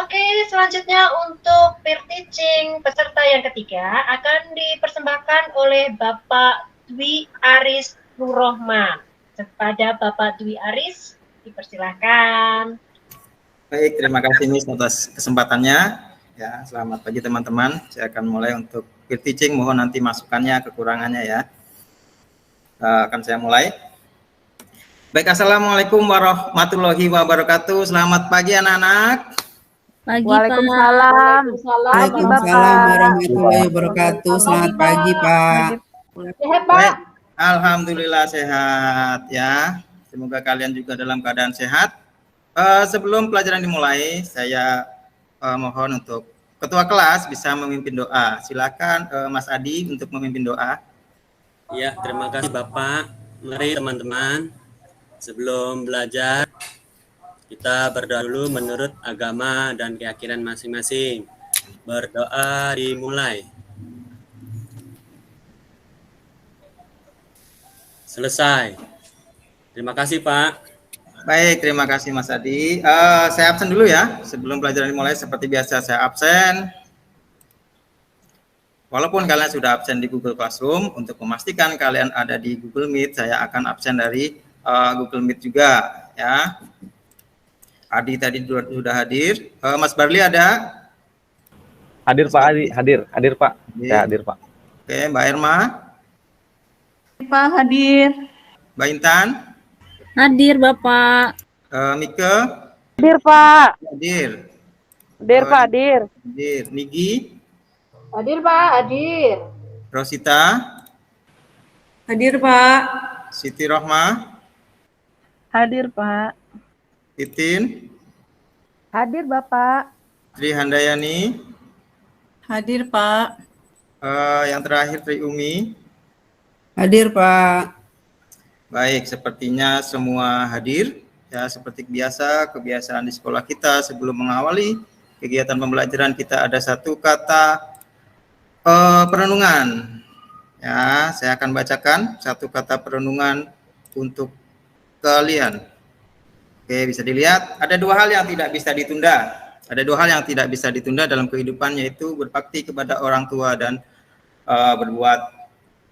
Oke, selanjutnya untuk peer teaching peserta yang ketiga akan dipersembahkan oleh Bapak Dwi Aris Nurrohman. Kepada Bapak Dwi Aris, dipersilakan. Baik, terima kasih Miss atas kesempatannya. Ya, selamat pagi teman-teman. Saya akan mulai untuk peer teaching. Mohon nanti masukannya, kekurangannya ya. Akan saya mulai. Baik, assalamualaikum warahmatullahi wabarakatuh. Selamat pagi anak-anak. Pagi, Waalaikumsalam. Waalaikumsalam warahmatullahi wabarakatuh. Selamat pagi, Pak. Sehat, Pak? Baik, alhamdulillah sehat ya. Semoga kalian juga dalam keadaan sehat. Sebelum pelajaran dimulai, saya mohon untuk ketua kelas bisa memimpin doa. Silakan Mas Adi untuk memimpin doa. Ya, terima kasih Bapak. Mari teman-teman, sebelum belajar, kita berdoa dulu menurut agama dan keyakinan masing-masing. Berdoa dimulai. Selesai. Terima kasih Pak. Baik, terima kasih Mas Adi. Saya absen dulu ya. Sebelum pelajaran dimulai, seperti biasa saya absen. Walaupun kalian sudah absen di Google Classroom, untuk memastikan kalian ada di Google Meet, saya akan absen dari Google Meet juga ya. Adi tadi sudah hadir. Mas Barli ada? Hadir Pak Adi, hadir Pak. Saya hadir Pak. Oke, Mbak Irma. Pak hadir. Mbak Intan. Hadir Bapak. Mika. Hadir, Pak. Hadir. Hadir, Pak. Hadir. Hadir. Nigi. Hadir, Pak. Hadir. Rosita. Hadir Pak. Siti Rohmah. Hadir Pak. Titin. Hadir, Bapak. Tri Handayani. Hadir Pak. Yang terakhir Tri Umi. Hadir, Pak. Baik, sepertinya semua hadir. Ya, seperti biasa, kebiasaan di sekolah kita sebelum mengawali kegiatan pembelajaran kita ada satu kata perenungan. Ya, saya akan bacakan satu kata perenungan untuk kalian. Oke, bisa dilihat ada dua hal yang tidak bisa ditunda. Ada dua hal yang tidak bisa ditunda dalam kehidupan, yaitu berbakti kepada orang tua dan berbuat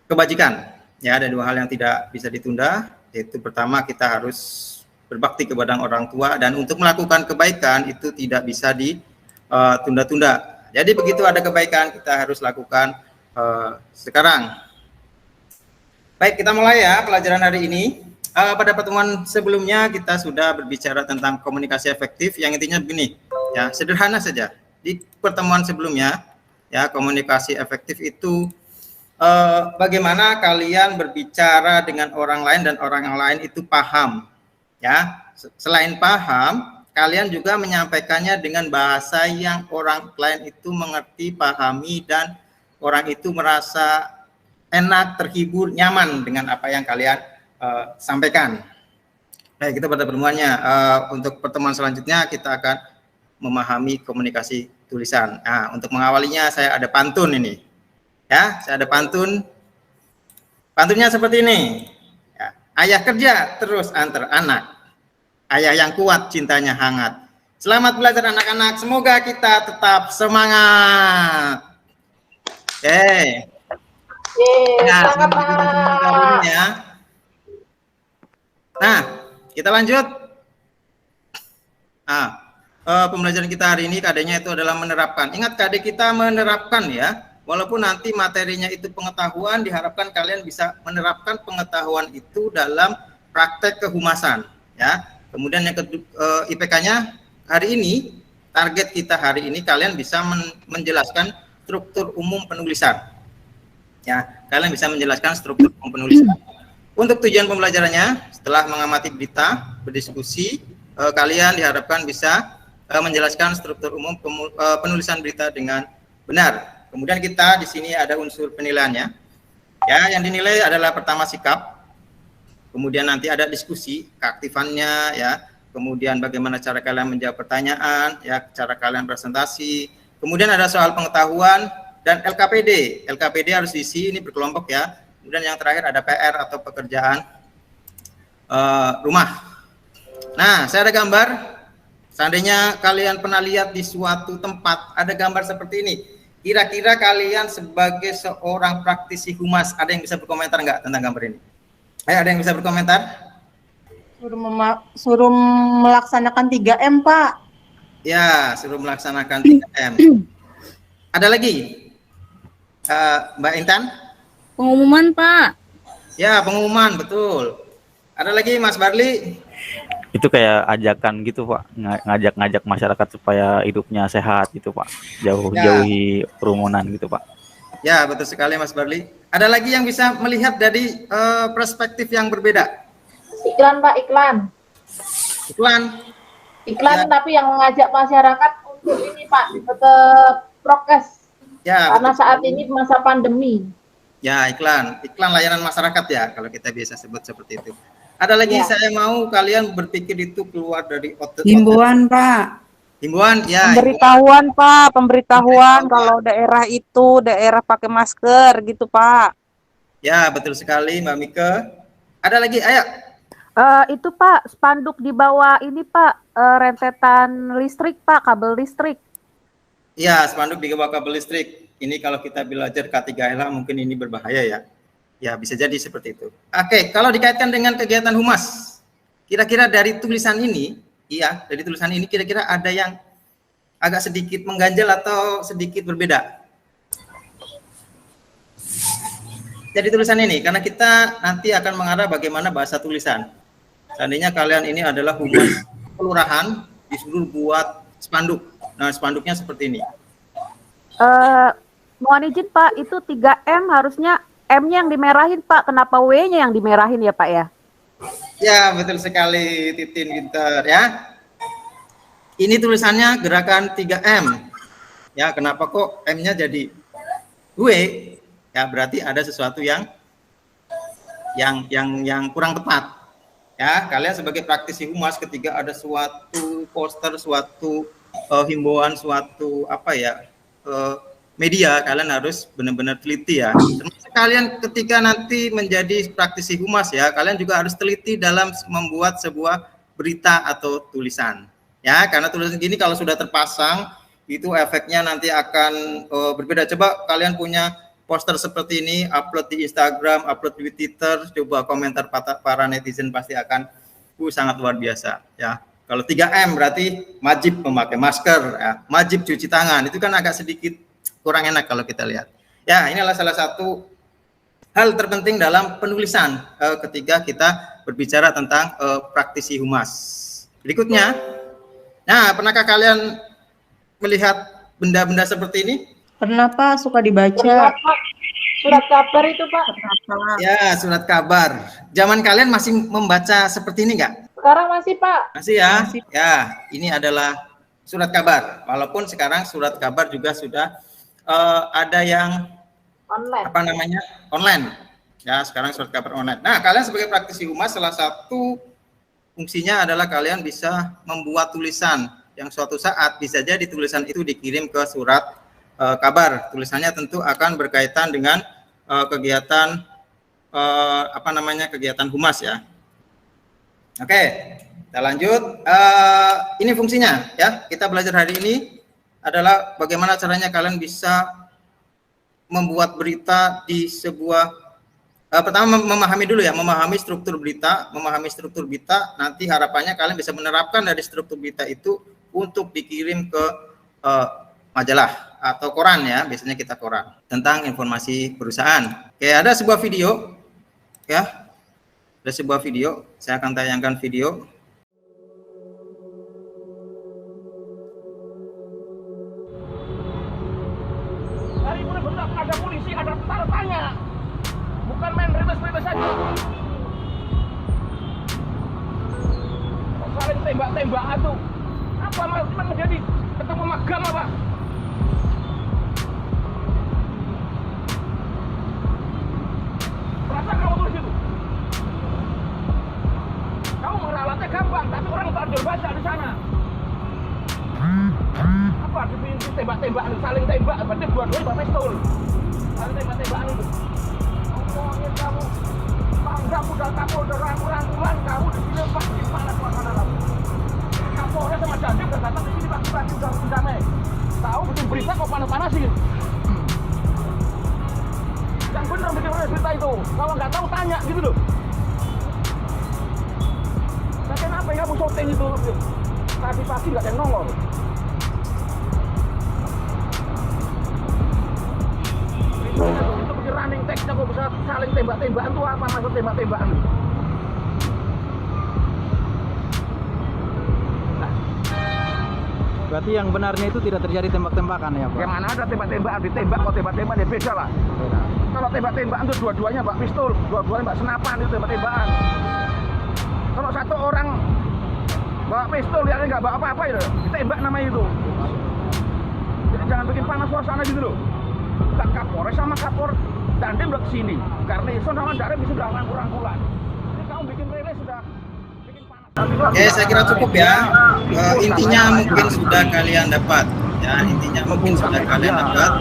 kebajikan. Ya, ada dua hal yang tidak bisa ditunda, yaitu pertama kita harus berbakti kepada orang tua, dan untuk melakukan kebaikan itu tidak bisa ditunda-tunda. Jadi begitu ada kebaikan kita harus lakukan sekarang. Baik, kita mulai ya pelajaran hari ini. Pada pertemuan sebelumnya kita sudah berbicara tentang komunikasi efektif, yang intinya begini, ya sederhana saja. Di pertemuan sebelumnya, ya komunikasi efektif itu bagaimana kalian berbicara dengan orang lain dan orang lain itu paham. Ya, selain paham, kalian juga menyampaikannya dengan bahasa yang orang lain itu mengerti, pahami, dan orang itu merasa enak, terhibur, nyaman dengan apa yang kalian sampaikan. Baik, kita pada pertemuannya. Untuk pertemuan selanjutnya kita akan memahami komunikasi tulisan. Nah, untuk mengawalinya saya ada pantun ini. Ya, saya ada pantun. Pantunnya seperti ini. Ya, ayah kerja terus antar anak. Ayah yang kuat cintanya hangat. Selamat belajar anak-anak. Semoga kita tetap semangat. Oke. Nah, ya. Nah, kita lanjut. Pembelajaran kita hari ini KD-nya itu adalah menerapkan. Ingat, KD kita menerapkan ya. Walaupun nanti materinya itu pengetahuan, diharapkan kalian bisa menerapkan pengetahuan itu dalam praktek kehumasan. Ya. Kemudian yang kedua, IPK-nya hari ini, target kita hari ini kalian bisa menjelaskan struktur umum penulisan. Ya, kalian bisa menjelaskan struktur umum penulisan. Untuk tujuan pembelajarannya, setelah mengamati berita, berdiskusi, kalian diharapkan bisa menjelaskan struktur umum penulisan berita dengan benar. Kemudian kita di sini ada unsur penilaiannya. Ya, yang dinilai adalah pertama sikap, kemudian nanti ada diskusi, keaktifannya, ya, kemudian bagaimana cara kalian menjawab pertanyaan, ya, cara kalian presentasi, kemudian ada soal pengetahuan dan LKPD. LKPD harus diisi, ini berkelompok ya. Kemudian yang terakhir ada PR atau pekerjaan rumah. Nah, saya ada gambar Seandainya kalian pernah lihat di suatu tempat ada gambar seperti ini, kira-kira kalian sebagai seorang praktisi humas ada yang bisa berkomentar nggak tentang gambar ini? Ayo, ada yang bisa berkomentar? Suruh melaksanakan 3M, Pak. Ya, suruh melaksanakan 3M. Ada lagi? Mbak Intan? Pengumuman, Pak. Ya, pengumuman, betul. Ada lagi Mas Barli? Itu kayak ajakan gitu Pak, ngajak-ngajak masyarakat supaya hidupnya sehat gitu Pak, jauhi kerumunan gitu Pak. Ya, betul sekali Mas Barli. Ada lagi yang bisa melihat dari perspektif yang berbeda? Iklan, Pak, iklan. Iklan. Iklan, Ya. tapi yang mengajak masyarakat untuk ini, Pak, tetap prokes. Ya, Karena betul. saat ini masa pandemi. Ya, iklan layanan masyarakat ya, kalau kita biasa sebut seperti itu. Ada lagi Ya. saya mau kalian berpikir itu keluar dari otot. Himbauan, Pak. Himbauan, ya. Pemberitahuan, Pak, Pemberitahuan. pemberitahuan kalau daerah pakai masker gitu, Pak. Ya, betul sekali Mbak Mika. Ada lagi, ayo. Itu, Pak, spanduk di bawah ini, Pak, rentetan listrik, Pak, kabel listrik. Ya, spanduk di bawah kabel listrik. Ini kalau kita belajar K3LH mungkin ini berbahaya ya. Ya, bisa jadi seperti itu. Oke, kalau dikaitkan dengan kegiatan humas, kira-kira dari tulisan ini, iya, dari tulisan ini kira-kira ada yang agak sedikit mengganjal atau sedikit berbeda. Jadi tulisan ini, karena kita nanti akan mengarah bagaimana bahasa tulisan. Seandainya kalian ini adalah humas kelurahan, disuruh buat spanduk. Nah, spanduknya seperti ini. Mohon izin, Pak, itu 3M harusnya M-nya yang dimerahin, Pak. Kenapa W-nya yang dimerahin ya, Pak ya? Ya, betul sekali Titin Winter ya. Ini tulisannya gerakan 3M. Ya, kenapa kok M-nya jadi W? Ya, berarti ada sesuatu yang kurang tepat. Ya, kalian sebagai praktisi humas ketika ada suatu poster, suatu himbauan, suatu media, kalian harus benar-benar teliti ya. Termasuk kalian ketika nanti menjadi praktisi humas ya, kalian juga harus teliti dalam membuat sebuah berita atau tulisan. Ya, karena tulisan gini kalau sudah terpasang itu efeknya nanti akan berbeda. Coba kalian punya poster seperti ini, upload di Instagram, upload di Twitter, coba komentar para netizen pasti akan sangat luar biasa ya. Kalau 3M berarti wajib memakai masker, ya, wajib cuci tangan. Itu kan agak sedikit kurang enak kalau kita lihat. Ya, ini adalah salah satu hal terpenting dalam penulisan ketika kita berbicara tentang praktisi humas. Berikutnya, nah, pernahkah kalian melihat benda-benda seperti ini? Pernah Pak, suka dibaca. Surat kabar itu, Pak. Ya, surat kabar. Zaman kalian masih membaca seperti ini nggak? Sekarang masih, Pak. Masih ya? Ya, ini adalah surat kabar. Walaupun sekarang surat kabar juga sudah ada yang Online. online. Ya, sekarang surat kabar online. Nah, kalian sebagai praktisi humas salah satu fungsinya adalah kalian bisa membuat tulisan yang suatu saat bisa jadi tulisan itu dikirim ke surat kabar. Tulisannya tentu akan berkaitan dengan kegiatan kegiatan humas ya. Oke, kita lanjut. Ini fungsinya ya. Kita belajar hari ini adalah bagaimana caranya kalian bisa membuat berita di sebuah pertama memahami dulu ya, memahami struktur berita, nanti harapannya kalian bisa menerapkan dari struktur berita itu untuk dikirim ke majalah atau koran ya, biasanya kita koran tentang informasi perusahaan. Oke, ada sebuah video ya. Ada sebuah video, saya akan tayangkan video. Hari ini benar ada polisi, ada tentara, bukan main bebas-bebas saja. Saling tembak-tembak itu, apa malah menjadi ketemu agama, Pak? Perasaan kamu tulis itu? Kamu meralatnya gampang, tapi orang tak baca di sana. Apa dipinti tembak-tembak, saling tembak, berarti dua-duanya bapak pistol. Saling tembak-tembakan itu. Ngomongin kamu, kamu udah rangkulan, kamu di sini pasti mana suasana kamu. Kamu Kapolres sama Dandim udah datang ke sini pagi-pagi udah damai. Tahu bikin berita kok panas-panasin. Yang bener bikin berita itu. Kalau nggak tahu tanya gitu loh. Nah, kenapa kamu syuting itu? Tadi pagi nggak ada yang nongol. Itu bikin running text-nya kok bisa saling tembak-tembakan tuh apa maksud tembak-tembakan? Berarti yang benarnya itu tidak terjadi tembak-tembakan ya Pak? Yang mana ada tembak-tembakan, ditembak kok tembak-tembakan ya beda lah. Kalau tembak-tembakan itu dua-duanya mbak pistol, dua-duanya mbak senapan itu tembak-tembakan. Kalau satu orang bawa pistol yang nggak bawa apa-apa itu, ditembak namanya itu. Jadi jangan bikin panas suasana gitu loh. Bukan Kapolres sama Kapolres Dandim udah kesini. Karena itu sama Dandim bisa udah kurang-kurang. Jadi kamu bikin rilis sudah bikin panas. Oke, saya kira cukup ya. Intinya mungkin sudah kalian dapat. Ya, intinya mungkin sudah kalian dapat.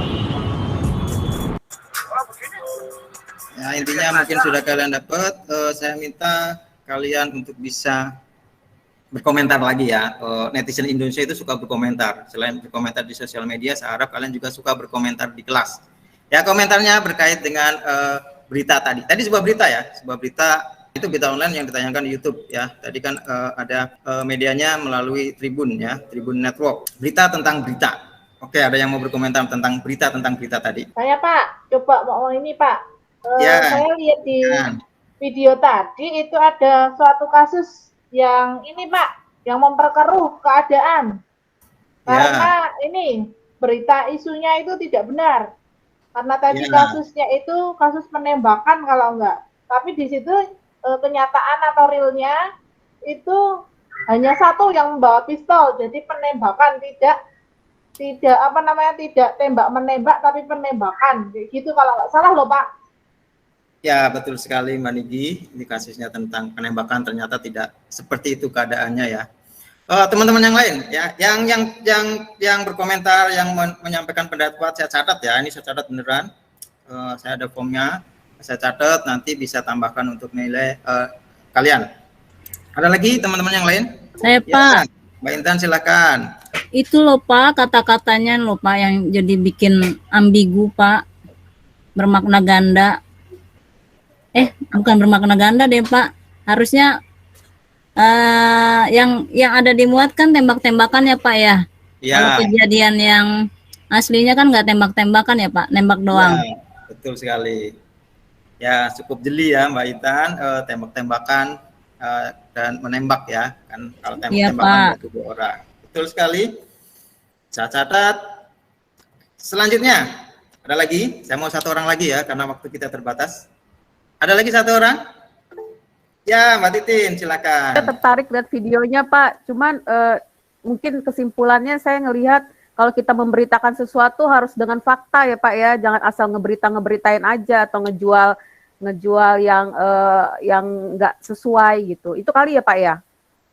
Ya, intinya mungkin sudah kalian dapat. Saya minta kalian untuk bisa berkomentar lagi ya. Netizen Indonesia itu suka berkomentar. Selain berkomentar di sosial media, saya harap kalian juga suka berkomentar di kelas. Ya, komentarnya berkait dengan berita tadi. Tadi sebuah berita ya, sebuah berita itu berita online yang ditayangkan di YouTube ya. Tadi kan ada medianya melalui Tribun ya, Tribun Network. Berita tentang berita. Oke, ada yang mau berkomentar tentang berita tadi. Saya Pak, coba mau ini Pak. Ya. Saya lihat di video tadi itu ada suatu kasus yang ini Pak, yang memperkeruh keadaan. Karena ini berita isunya itu tidak benar. Karena tadi kasusnya itu kasus penembakan kalau enggak. Tapi di situ kenyataan atau realnya itu hanya satu yang membawa pistol. Jadi penembakan tidak tembak menembak tapi penembakan. Gitu kalau nggak salah loh Pak. Ya, betul sekali Mbak Nigi. Ini kasusnya tentang penembakan, ternyata tidak seperti itu keadaannya ya. Teman-teman yang lain ya, yang berkomentar, yang menyampaikan pendapat saya catat ya. Ini saya catat beneran. Saya ada formnya. Saya catat, nanti bisa tambahkan untuk nilai kalian. Ada lagi teman-teman yang lain? Saya Ya, Pak. Mbak Intan silakan. Itu loh Pak, kata-katanya loh Pak yang jadi bikin ambigu Pak. Bermakna ganda. Bukan bermakna ganda deh Pak. Harusnya yang ada dimuat kan tembak-tembakan ya Pak ya. Ya. Kalau kejadian yang aslinya kan nggak tembak-tembakan ya Pak, nembak doang. Ya, betul sekali. Ya, cukup jeli ya Mbak Intan, tembak-tembakan dan menembak ya. Kan kalau tembak-tembakan itu dua orang. Betul sekali. Saya catat. Selanjutnya, ada lagi. Saya mau satu orang lagi ya, karena waktu kita terbatas. Ada lagi satu orang? Ya, Mbak Titin, silakan. Saya tertarik lihat videonya Pak, cuman mungkin kesimpulannya saya ngelihat kalau kita memberitakan sesuatu harus dengan fakta ya Pak ya, jangan asal ngeberitain aja atau ngejual yang nggak sesuai gitu. Itu kali ya Pak ya,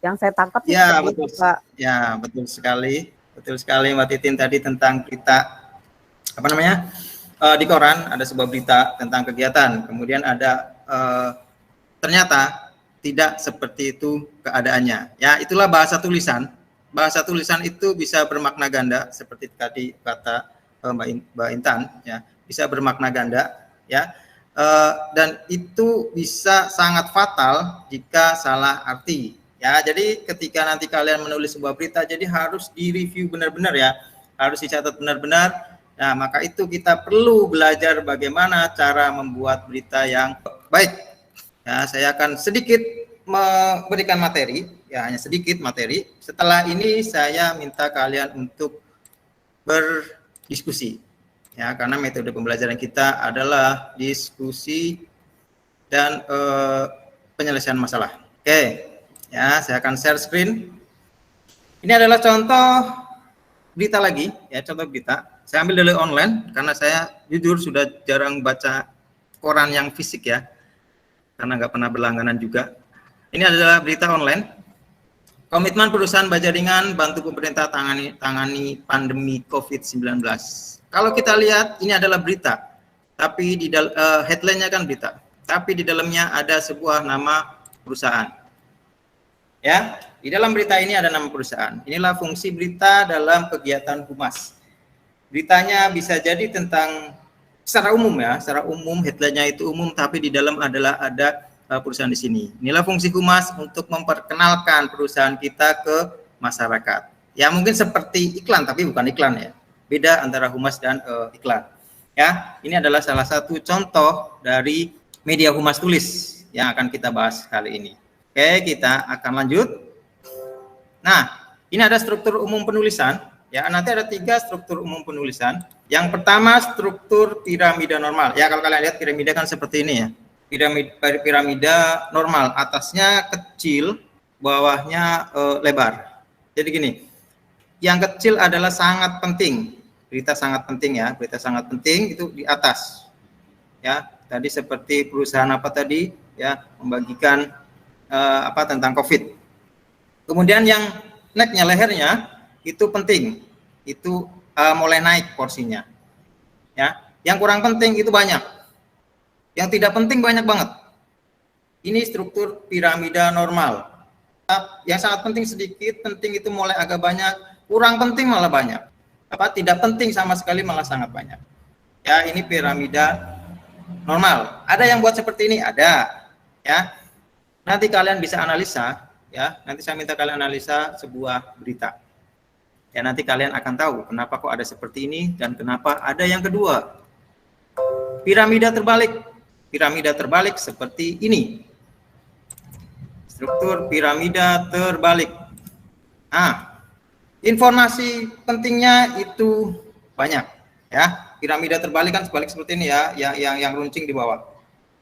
yang saya tangkap. Ya, betul Pak. Ya, betul sekali Mbak Titin tadi tentang berita di koran ada sebuah berita tentang kegiatan, kemudian ada ternyata tidak seperti itu keadaannya. Ya, itulah bahasa tulisan. Bahasa tulisan itu bisa bermakna ganda seperti tadi kata Mbak Intan, ya, bisa bermakna ganda, ya, dan itu bisa sangat fatal jika salah arti. Ya, jadi ketika nanti kalian menulis sebuah berita, jadi harus direview benar-benar ya, harus dicatat benar-benar. Nah, maka itu kita perlu belajar bagaimana cara membuat berita yang baik. Ya, saya akan sedikit memberikan materi, ya hanya sedikit materi. Setelah ini saya minta kalian untuk berdiskusi. Ya, karena metode pembelajaran kita adalah diskusi dan penyelesaian masalah. Oke. Ya, saya akan share screen. Ini adalah contoh berita lagi, ya, contoh berita. Saya ambil dari online karena saya jujur sudah jarang baca koran yang fisik ya, karena nggak pernah berlangganan juga. Ini adalah berita online. Komitmen perusahaan baja ringan bantu pemerintah tangani pandemi COVID-19. Kalau kita lihat ini adalah berita, tapi di headline-nya kan berita, tapi di dalamnya ada sebuah nama perusahaan. Ya, di dalam berita ini ada nama perusahaan. Inilah fungsi berita dalam kegiatan humas. Beritanya bisa jadi tentang secara umum ya, secara umum headline-nya itu umum, tapi di dalam ada perusahaan di sini. Inilah fungsi humas untuk memperkenalkan perusahaan kita ke masyarakat. Ya mungkin seperti iklan, tapi bukan iklan ya. Beda antara humas dan iklan. Ya, ini adalah salah satu contoh dari media humas tulis yang akan kita bahas kali ini. Oke, kita akan lanjut. Nah, ini ada struktur umum penulisan. Ya, nanti ada 3 struktur umum penulisan. Yang pertama struktur piramida normal. Ya, kalau kalian lihat piramida kan seperti ini ya. Piramida normal, atasnya kecil, bawahnya lebar. Jadi gini, yang kecil adalah sangat penting. Berita sangat penting ya, berita sangat penting itu di atas. Ya, tadi seperti perusahaan apa tadi ya, membagikan tentang COVID. Kemudian yang necknya, lehernya itu penting, itu mulai naik porsinya. Ya, yang kurang penting itu banyak, yang tidak penting banyak banget. Ini struktur piramida normal. Yang sangat penting sedikit, penting itu mulai agak banyak, kurang penting malah banyak. Tidak penting sama sekali malah sangat banyak. Ya, ini piramida normal. Ada yang buat seperti ini, ada. Ya. Nanti kalian bisa analisa, ya. Nanti saya minta kalian analisa sebuah berita. Ya, nanti kalian akan tahu kenapa kok ada seperti ini dan kenapa ada yang kedua. Piramida terbalik. Piramida terbalik seperti ini. Struktur piramida terbalik. Nah, informasi pentingnya itu banyak, ya. Piramida terbalik kan sebalik seperti ini ya, yang runcing di bawah.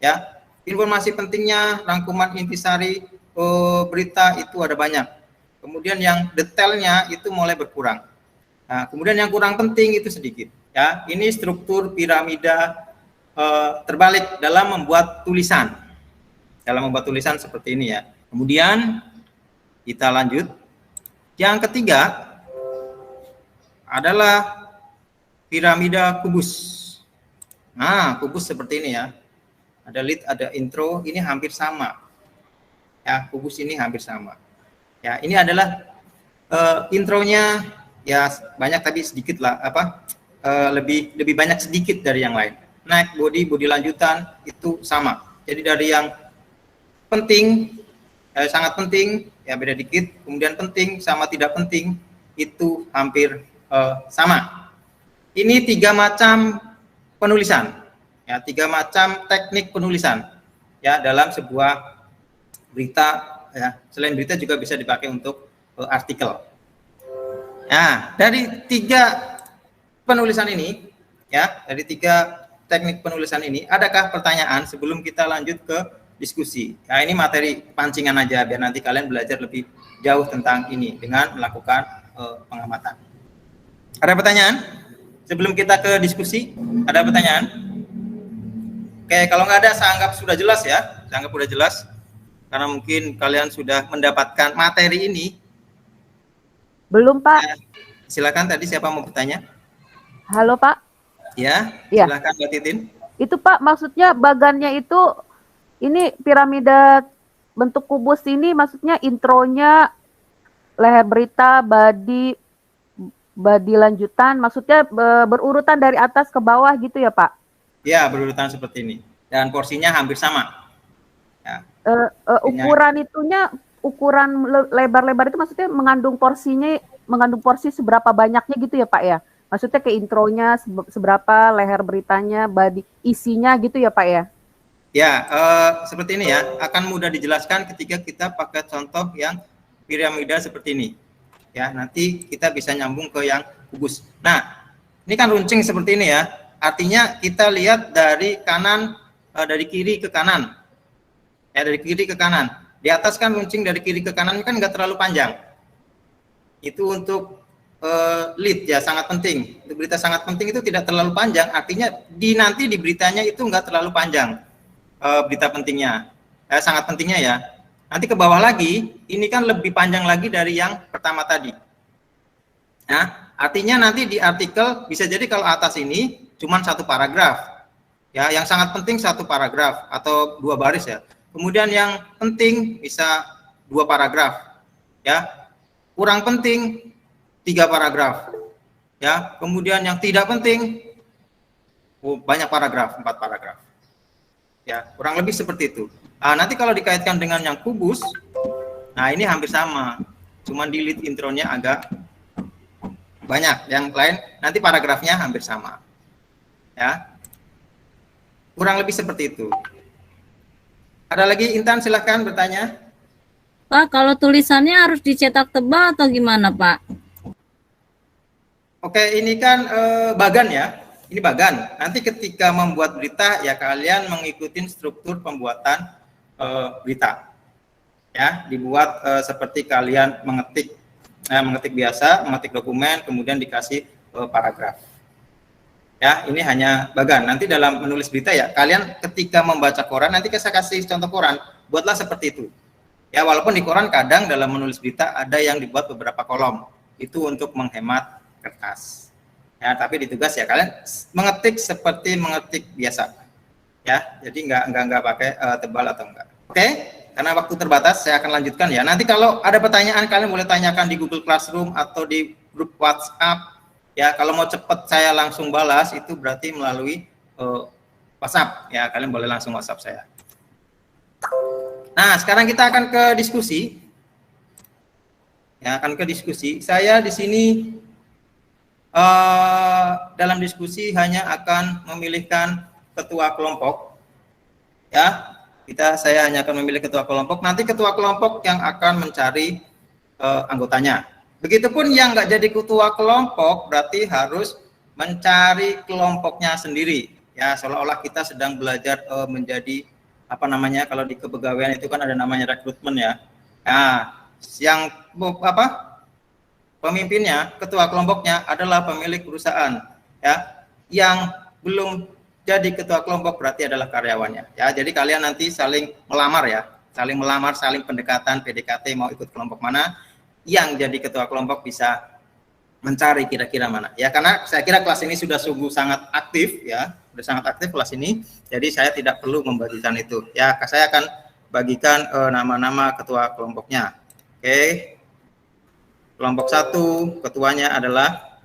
Ya. Informasi pentingnya, rangkuman intisari berita itu ada banyak. Kemudian yang detailnya itu mulai berkurang. Nah, kemudian yang kurang penting itu sedikit. Ya, ini struktur piramida terbalik dalam membuat tulisan. Dalam membuat tulisan seperti ini ya. Kemudian kita lanjut. Yang ketiga adalah piramida kubus. Nah, kubus seperti ini ya. Ada lead, ada intro, ini hampir sama. Ya, kubus ini hampir sama. Ya, ini adalah intronya ya banyak tapi sedikit lah lebih banyak sedikit dari yang lain. Naik body lanjutan itu sama. Jadi dari yang penting sangat penting ya beda dikit, kemudian penting sama tidak penting itu hampir sama. Ini 3 macam penulisan. Ya, 3 macam teknik penulisan ya dalam sebuah berita ya. Selain berita juga bisa dipakai untuk artikel. Nah, dari 3 penulisan ini ya, dari 3 teknik penulisan ini, adakah pertanyaan sebelum kita lanjut ke diskusi? Nah, ini materi pancingan aja biar nanti kalian belajar lebih jauh tentang ini dengan melakukan pengamatan. Ada pertanyaan? Sebelum kita ke diskusi, ada pertanyaan? Oke, kalau nggak ada, saya anggap sudah jelas ya. Saya anggap sudah jelas. Karena mungkin kalian sudah mendapatkan materi ini. Belum, Pak. Silakan, tadi siapa mau bertanya? Halo, Pak. Ya, ya. Silakan Mbak Titin. Itu, Pak, maksudnya bagannya itu, ini piramida bentuk kubus ini maksudnya intronya, leher berita, body lanjutan, maksudnya berurutan dari atas ke bawah gitu ya, Pak? Ya, berurutan seperti ini. Dan porsinya hampir sama. Ya. Ukuran itunya, ukuran lebar-lebar itu maksudnya mengandung porsi seberapa banyaknya gitu ya, Pak ya? Maksudnya ke intronya seberapa, leher beritanya, body isinya gitu ya, Pak ya? Ya, seperti ini ya. Akan mudah dijelaskan ketika kita pakai contoh yang piramida seperti ini. Ya, nanti kita bisa nyambung ke yang kubus. Nah, ini kan runcing seperti ini ya. Artinya kita lihat dari kanan, dari kiri ke kanan. Ya, dari kiri ke kanan. Di atas kan runcing dari kiri ke kanan kan nggak terlalu panjang. Itu untuk lead ya, sangat penting. Untuk berita sangat penting itu tidak terlalu panjang. Artinya nanti di beritanya itu nggak terlalu panjang berita pentingnya. Sangat pentingnya ya. Nanti ke bawah lagi, ini kan lebih panjang lagi dari yang pertama tadi. Nah, artinya nanti di artikel bisa jadi kalau atas ini cuman 1 paragraf, ya, yang sangat penting 1 paragraf atau 2 baris ya. Kemudian yang penting bisa 2 paragraf, ya. Kurang penting 3 paragraf, ya. Kemudian yang tidak penting banyak paragraf, 4 paragraf, ya. Kurang lebih seperti itu. Nah, nanti kalau dikaitkan dengan yang kubus, nah ini hampir sama, cuman di lead intronya agak banyak, yang lain nanti paragrafnya hampir sama, ya. Kurang lebih seperti itu. Ada lagi, Intan, silahkan bertanya. Pak, kalau tulisannya harus dicetak tebal atau gimana, Pak? Oke, ini kan bagan ya. Ini bagan. Nanti ketika membuat berita ya kalian mengikuti struktur pembuatan berita. Ya, dibuat seperti kalian mengetik biasa, mengetik dokumen, kemudian dikasih paragraf. Ya, ini hanya bagan. Nanti dalam menulis berita ya, kalian ketika membaca koran, nanti saya kasih contoh koran, buatlah seperti itu. Ya, walaupun di koran kadang dalam menulis berita ada yang dibuat beberapa kolom. Itu untuk menghemat kertas. Ya, tapi di tugas ya kalian mengetik seperti mengetik biasa. Ya, jadi enggak pakai tebal atau enggak. Oke? Karena waktu terbatas, saya akan lanjutkan ya. Nanti kalau ada pertanyaan, kalian boleh tanyakan di Google Classroom atau di grup WhatsApp. Ya, kalau mau cepat saya langsung balas, itu berarti melalui WhatsApp. Ya, kalian boleh langsung WhatsApp saya. Nah, sekarang kita akan ke diskusi. Ya, akan ke diskusi. Saya di sini dalam diskusi hanya akan memilihkan ketua kelompok. Ya, saya hanya akan memilih ketua kelompok. Nanti ketua kelompok yang akan mencari anggotanya. Begitupun yang nggak jadi ketua kelompok berarti harus mencari kelompoknya sendiri. Ya, seolah-olah kita sedang belajar menjadi apa namanya, kalau di kepegawaian itu kan ada namanya rekrutmen ya. Nah, yang pemimpinnya, ketua kelompoknya adalah pemilik perusahaan. Ya, yang belum jadi ketua kelompok berarti adalah karyawannya. Ya, jadi kalian nanti saling melamar ya, saling pendekatan, PDKT mau ikut kelompok mana. Yang jadi ketua kelompok bisa mencari kira-kira mana. Ya, karena saya kira kelas ini sudah sungguh sangat aktif ya, sudah sangat aktif kelas ini. Jadi saya tidak perlu membagikan itu. Ya, saya akan bagikan nama-nama ketua kelompoknya. Oke. Kelompok 1 ketuanya adalah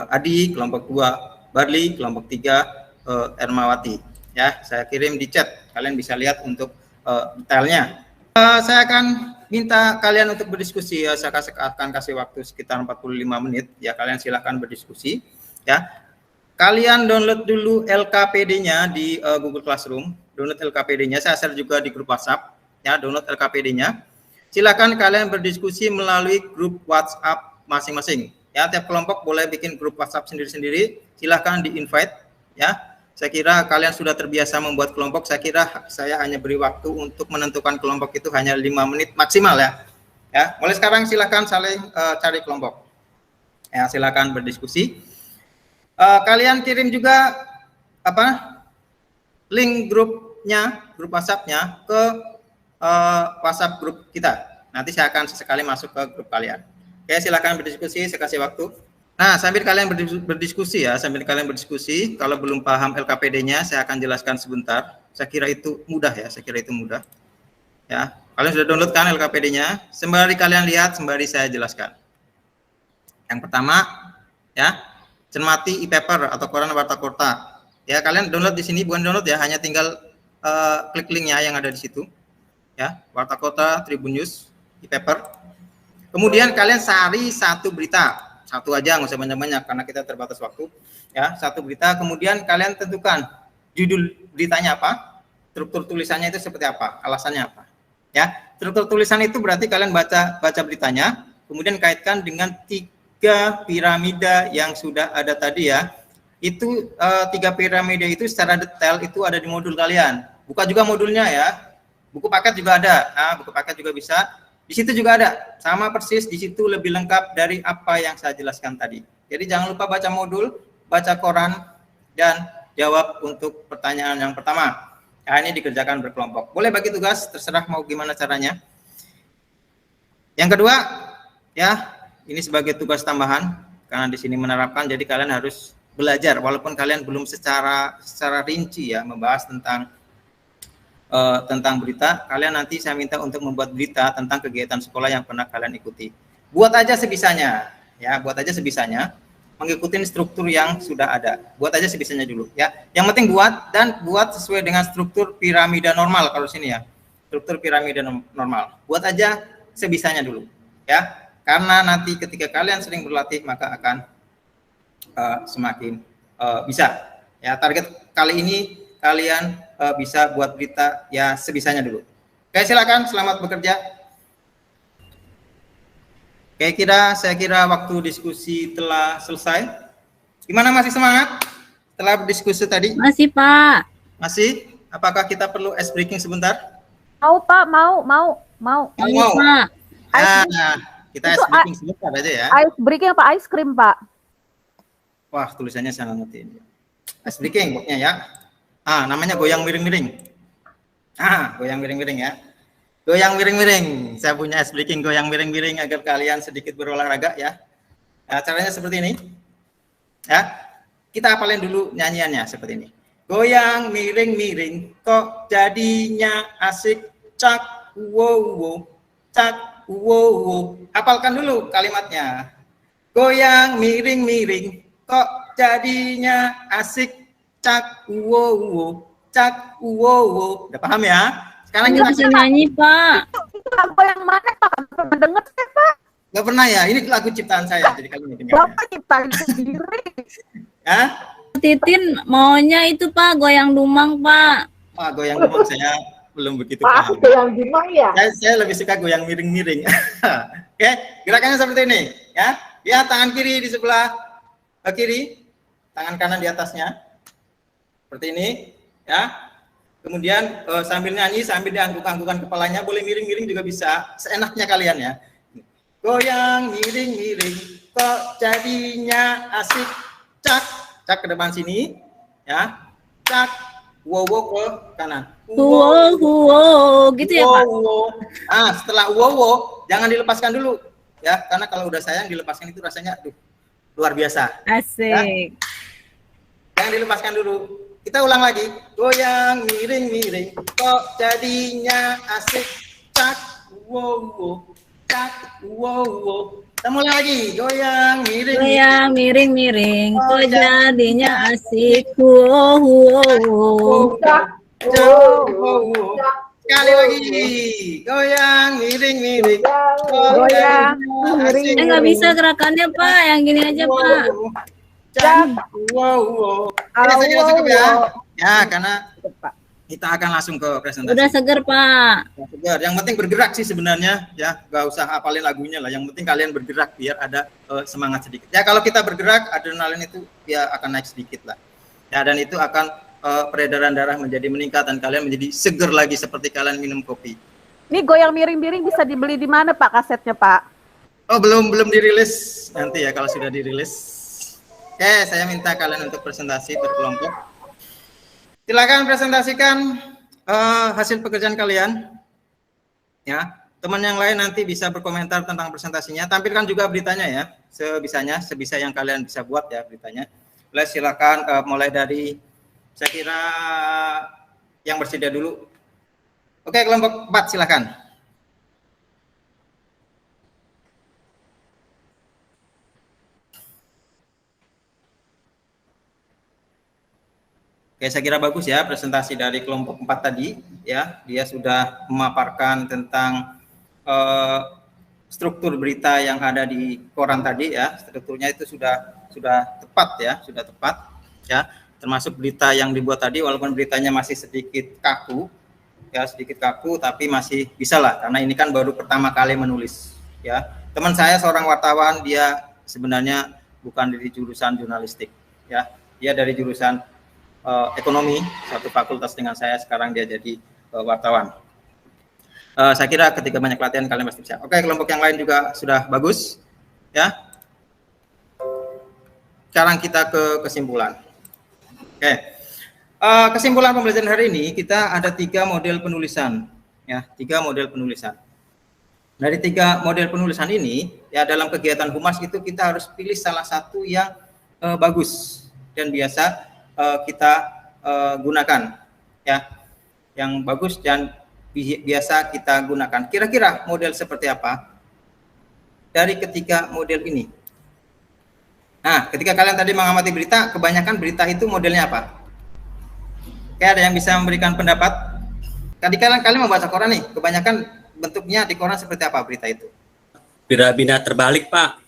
Adi, kelompok 2 Barli, kelompok 3 Ermawati. Ya, saya kirim di chat. Kalian bisa lihat untuk detailnya. Saya akan minta kalian untuk berdiskusi ya. Saya akan kasih waktu sekitar 45 menit. Ya, kalian silahkan berdiskusi. Ya, kalian download dulu LKPD-nya di Google Classroom. Download LKPD-nya. Saya share juga di grup WhatsApp. Ya, download LKPD-nya. Silakan kalian berdiskusi melalui grup WhatsApp masing-masing. Ya, tiap kelompok boleh bikin grup WhatsApp sendiri-sendiri. Silakan di-invite. Ya. Saya kira kalian sudah terbiasa membuat kelompok. Saya kira saya hanya beri waktu untuk menentukan kelompok itu hanya 5 menit maksimal ya. Ya, mulai sekarang silakan saling cari kelompok. Ya, silakan berdiskusi. Kalian kirim juga link grupnya, grup WhatsApp-nya ke WhatsApp grup kita. Nanti saya akan sesekali masuk ke grup kalian. Oke, silakan berdiskusi. Saya kasih waktu. Nah, sambil kalian berdiskusi ya, kalau belum paham LKPD-nya, saya akan jelaskan sebentar. Saya kira itu mudah ya, Ya, kalian sudah download kan LKPD-nya? Sembari kalian lihat, sembari saya jelaskan. Yang pertama, ya, cermati e-paper atau koran warta kota. Ya, kalian download di sini, bukan download ya, hanya tinggal klik linknya yang ada di situ. Ya, warta kota, Tribun News, e-paper. Kemudian kalian cari satu berita. Satu aja, nggak usah banyak-banyak karena kita terbatas waktu. Ya, satu berita. Kemudian kalian tentukan judul beritanya apa, struktur tulisannya itu seperti apa, alasannya apa. Ya, struktur tulisan itu berarti kalian baca beritanya, kemudian kaitkan dengan 3 piramida yang sudah ada tadi ya. Itu 3 piramida itu secara detail itu ada di modul kalian. Buka juga modulnya ya. Buku paket juga ada. Nah, buku paket juga bisa. Di situ juga ada, sama persis di situ lebih lengkap dari apa yang saya jelaskan tadi. Jadi jangan lupa baca modul, baca koran, dan jawab untuk pertanyaan yang pertama. Nah, ini dikerjakan berkelompok. Boleh bagi tugas, terserah mau gimana caranya. Yang kedua, ya, ini sebagai tugas tambahan, karena di sini menerapkan, jadi kalian harus belajar, walaupun kalian belum secara rinci ya membahas tentang tentang berita, kalian nanti saya minta untuk membuat berita tentang kegiatan sekolah yang pernah kalian ikuti. Buat aja sebisanya, ya, buat aja sebisanya, mengikuti struktur yang sudah ada. Buat aja sebisanya dulu, ya. Yang penting buat, dan buat sesuai dengan struktur piramida normal kalau sini ya. Struktur piramida normal. Buat aja sebisanya dulu, ya. Karena nanti ketika kalian sering berlatih maka akan semakin bisa. Ya, target kali ini kalian bisa buat berita ya sebisanya dulu. Oke, silakan, selamat bekerja. Oke, saya kira waktu diskusi telah selesai. Gimana, masih semangat setelah berdiskusi tadi? Masih, Pak. Masih? Apakah kita perlu ice breaking sebentar? Mau Pak, mau. Mau. Pak. Nah, kita ice breaking sebentar aja ya. Ice breaking apa ice cream, Pak? Wah, tulisannya saya nggak ngerti. Ice breaking pokoknya ya. Namanya goyang miring-miring. Goyang miring-miring ya. Goyang miring-miring. Saya punya ice breaking goyang miring-miring agar kalian sedikit berolahraga ya. Caranya seperti ini. Ya. Kita hafalin dulu nyanyiannya seperti ini. Goyang miring-miring kok jadinya asik, cak wow, cak wow. Hafalkan dulu kalimatnya. Goyang miring-miring kok jadinya asik, cak wow, cak wow. Udah paham ya? Sekarang Nggak bisa nyanyi, Pak. Itu lagu yang mana, Pak? Pernah dengar saya, Pak? Nggak pernah ya? Ini lagu ciptaan saya, jadi kalian dengar. Bapak ciptain sendiri. Ya? Titin maunya itu, Pak, goyang dumang, Pak. Wah, goyang dumang saya belum begitu Pak, paham. goyang dumang ya? Saya lebih suka goyang miring-miring. Oke, gerakannya seperti ini. Ya, lihat tangan kiri di sebelah kiri, tangan kanan di atasnya. Seperti ini, ya. Kemudian sambil nyanyi, sambil diangguk-anggukan kepalanya, boleh miring-miring juga bisa, seenaknya kalian ya. Goyang miring-miring, kok jadinya asik, cak ke depan sini, ya, cak, wow ke kanan. Wow, gitu ya, Pak? Setelah wow, jangan dilepaskan dulu, ya, karena kalau udah sayang dilepaskan itu rasanya, luar biasa. Asik. Ya? Jangan dilepaskan dulu. Kita ulang lagi. Goyang miring-miring kok jadinya asik, cak wow, cak wow. Kita mulai lagi. Goyang miring-miring kok jadinya asik, wow. Cak wow. Sekali lagi. Goyang miring-miring kok jadinya asik. Nggak bisa gerakannya, Pak. Yang gini aja, Pak. Wow. Ini cukup ya. Ya, karena kita akan langsung ke presentasi. Udah seger, Pak. Seger. Yang penting bergerak sih sebenarnya, ya. Gak usah hafalin lagunya lah. Yang penting kalian bergerak biar ada semangat sedikit. Ya, kalau kita bergerak, adrenalin itu ya akan naik sedikit lah. Ya, dan itu akan peredaran darah menjadi meningkat dan kalian menjadi seger lagi seperti kalian minum kopi. Ini goyang miring-miring bisa dibeli di mana, Pak, kasetnya, Pak? Oh, belum dirilis. Nanti ya kalau sudah dirilis. Oke, saya minta kalian untuk presentasi berkelompok. Silakan presentasikan hasil pekerjaan kalian. Ya, teman yang lain nanti bisa berkomentar tentang presentasinya. Tampilkan juga beritanya ya, sebisa yang kalian bisa buat ya beritanya. Silakan mulai dari, saya kira yang bersedia dulu. Oke, kelompok 4 silakan. Oke, saya kira bagus ya presentasi dari kelompok 4 tadi ya. Dia sudah memaparkan tentang struktur berita yang ada di koran tadi ya. Strukturnya itu sudah tepat ya, ya. Termasuk berita yang dibuat tadi walaupun beritanya masih sedikit kaku ya, tapi masih bisa lah karena ini kan baru pertama kali menulis ya. Teman saya seorang wartawan, dia sebenarnya bukan dari jurusan jurnalistik ya. Dia dari jurusan ekonomi, satu fakultas dengan saya, sekarang dia jadi wartawan. Saya kira ketika banyak latihan kalian pasti bisa. Oke, kelompok yang lain juga sudah bagus ya. Sekarang kita ke kesimpulan. Oke, kesimpulan pembelajaran hari ini kita ada 3 model penulisan ya, 3 model penulisan. Dari 3 model penulisan ini ya, dalam kegiatan humas itu kita harus pilih salah satu yang bagus dan biasa kita gunakan ya. yang bagus dan biasa kita gunakan. Kira-kira model seperti apa dari ketiga model ini? Nah, ketika kalian tadi mengamati berita, kebanyakan berita itu modelnya apa? Kayak ada yang bisa memberikan pendapat? Tadi kalian membaca koran nih, kebanyakan bentuknya di koran seperti apa berita itu? Piramida terbalik, Pak.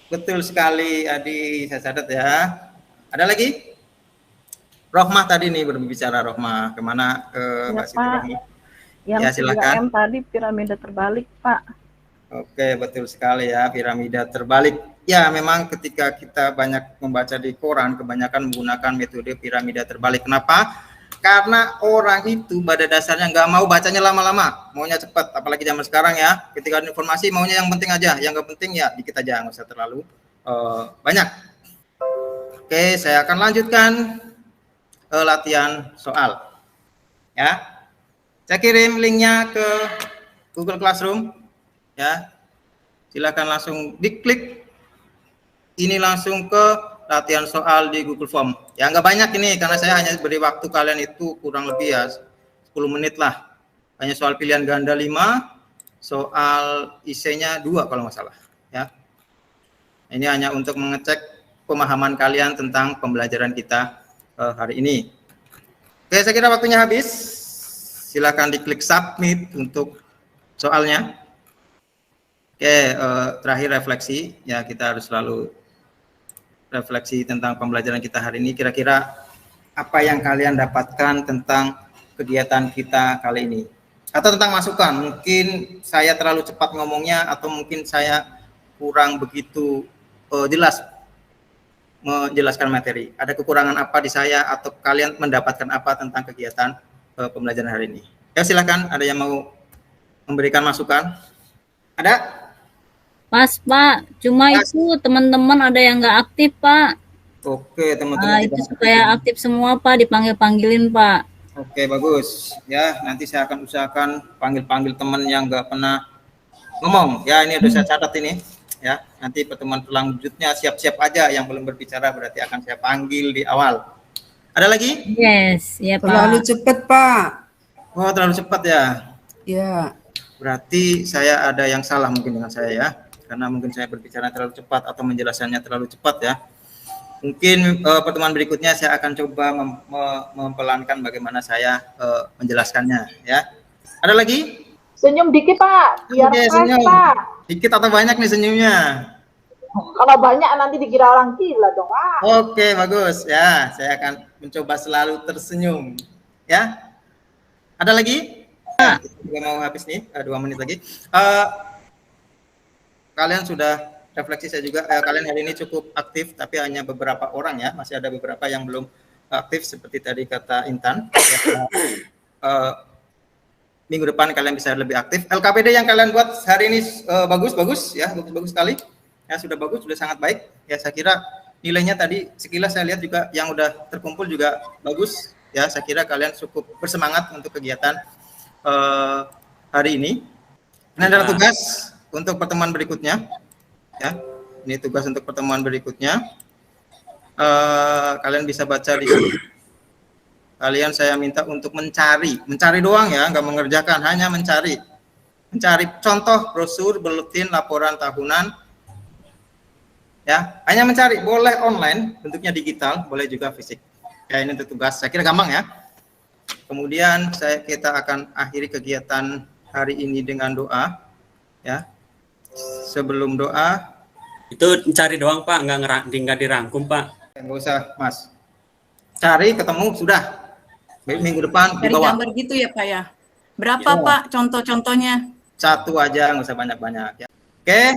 Betul sekali, Adi, saya catat ya. Ada lagi? Rohmah tadi nih berbicara, Rohmah. Kemana Mbak Siti Rohmah? Yang Ya, silakan. 3M tadi piramida terbalik, Pak. Oke, betul sekali ya, piramida terbalik. Ya, memang ketika kita banyak membaca di koran, kebanyakan menggunakan metode piramida terbalik. Kenapa? Karena orang itu pada dasarnya nggak mau bacanya lama-lama, maunya cepat. Apalagi zaman sekarang ya, ketika ada informasi maunya yang penting aja, yang nggak penting ya dikit aja, nggak usah terlalu banyak. Oke, saya akan lanjutkan latihan soal. Ya, saya kirim linknya ke Google Classroom. Ya, silakan langsung diklik. Ini langsung ke latihan soal di Google Form. Ya, nggak banyak ini karena saya hanya beri waktu kalian itu kurang lebih ya 10 menit lah. Hanya soal pilihan ganda 5, soal IC-nya 2 kalau nggak salah. Ya, ini hanya untuk mengecek pemahaman kalian tentang pembelajaran kita hari ini. Oke, saya kira waktunya habis. Silakan diklik submit untuk soalnya. Oke, terakhir refleksi. Ya, kita harus selalu refleksi tentang pembelajaran kita hari ini. Kira-kira apa yang kalian dapatkan tentang kegiatan kita kali ini? Atau tentang masukan? Mungkin saya terlalu cepat ngomongnya atau mungkin saya kurang begitu jelas menjelaskan materi. Ada kekurangan apa di saya atau kalian mendapatkan apa tentang kegiatan pembelajaran hari ini? Ya, silakan, ada yang mau memberikan masukan? Ada? Pas, Pak. Cuma itu teman-teman ada yang nggak aktif, Pak. Oke, teman-teman. Itu supaya aktif semua, Pak. Dipanggil-panggilin, Pak. Oke, bagus. Ya, nanti saya akan usahakan panggil-panggil teman yang nggak pernah ngomong. Ya, ini udah saya catat ini. Ya, nanti pertemuan selanjutnya siap-siap aja, yang belum berbicara berarti akan saya panggil di awal. Ada lagi? Yes, ya Pak. Terlalu cepat, Pak. Oh, terlalu cepat ya? Ya. Berarti saya ada yang salah mungkin dengan saya ya, karena mungkin saya berbicara terlalu cepat atau menjelaskannya terlalu cepat ya. Mungkin pertemuan berikutnya saya akan coba mempelankan bagaimana saya menjelaskannya ya. Ada lagi? Senyum dikit, Pak. Biar Oke, fresh, senyum. Pak. Dikit atau banyak nih senyumnya? Kalau banyak nanti dikira orang gila dong, Pak. Oke, bagus ya. Saya akan mencoba selalu tersenyum ya. Ada lagi? Nah, juga mau habis nih, 2 menit lagi. Kalian sudah refleksi, saya juga kalian hari ini cukup aktif, tapi hanya beberapa orang ya, masih ada beberapa yang belum aktif seperti tadi kata Intan. Minggu depan kalian bisa lebih aktif. LKPD yang kalian buat hari ini bagus ya, bagus sekali. Ya, sudah bagus, sudah sangat baik. Ya, saya kira nilainya tadi sekilas saya lihat juga yang udah terkumpul juga bagus. Ya, saya kira kalian cukup bersemangat untuk kegiatan hari ini. Ini adalah tugas untuk pertemuan berikutnya. Ya, ini tugas untuk pertemuan berikutnya. Kalian bisa baca di sini. Kalian saya minta untuk mencari doang ya, nggak mengerjakan, hanya mencari contoh brosur, buletin, laporan tahunan. Ya, hanya mencari, boleh online, bentuknya digital, boleh juga fisik. Ya, ini untuk tugas. Saya kira gampang ya. Kemudian kita akan akhiri kegiatan hari ini dengan doa. Ya, sebelum doa. Itu cari doang, Pak, nggak dirangkum, Pak. Nggak usah, Mas. Cari, ketemu, sudah. Minggu depan Dari dibawa. gambar gitu ya, Pak ya. Berapa, Ya. Pak, contoh-contohnya? 1 aja, nggak usah banyak-banyak. Ya. Oke,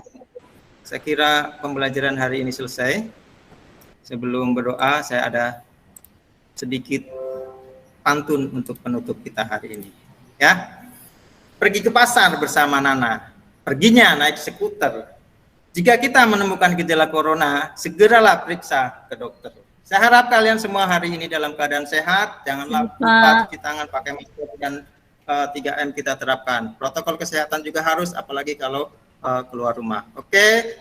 saya kira pembelajaran hari ini selesai. Sebelum berdoa, saya ada sedikit pantun untuk penutup kita hari ini. Ya, pergi ke pasar bersama Nana. Perginya naik skuter. Jika kita menemukan gejala corona, segeralah periksa ke dokter. Saya harap kalian semua hari ini dalam keadaan sehat. Janganlah lupa cuci tangan, pakai masker, dan 3M kita terapkan. Protokol kesehatan juga harus, apalagi kalau keluar rumah. Oke,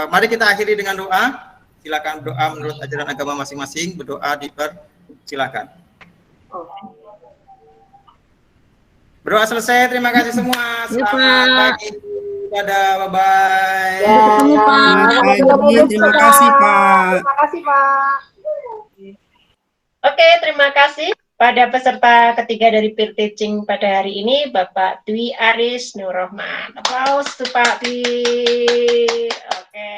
mari kita akhiri dengan doa. Silakan berdoa menurut ajaran agama masing-masing. Berdoa, silakan. Berdoa selesai. Terima kasih semua. Selamat pagi. Dadah, bye-bye. Ya, Ketemu, Pak. Terima kasih, Pak. Terima kasih, Pak. Oke, terima kasih pada peserta ketiga dari peer teaching pada hari ini, Bapak Dwi Aris Nur Rahman. Aplaus untuk Pak Dwi. Oke.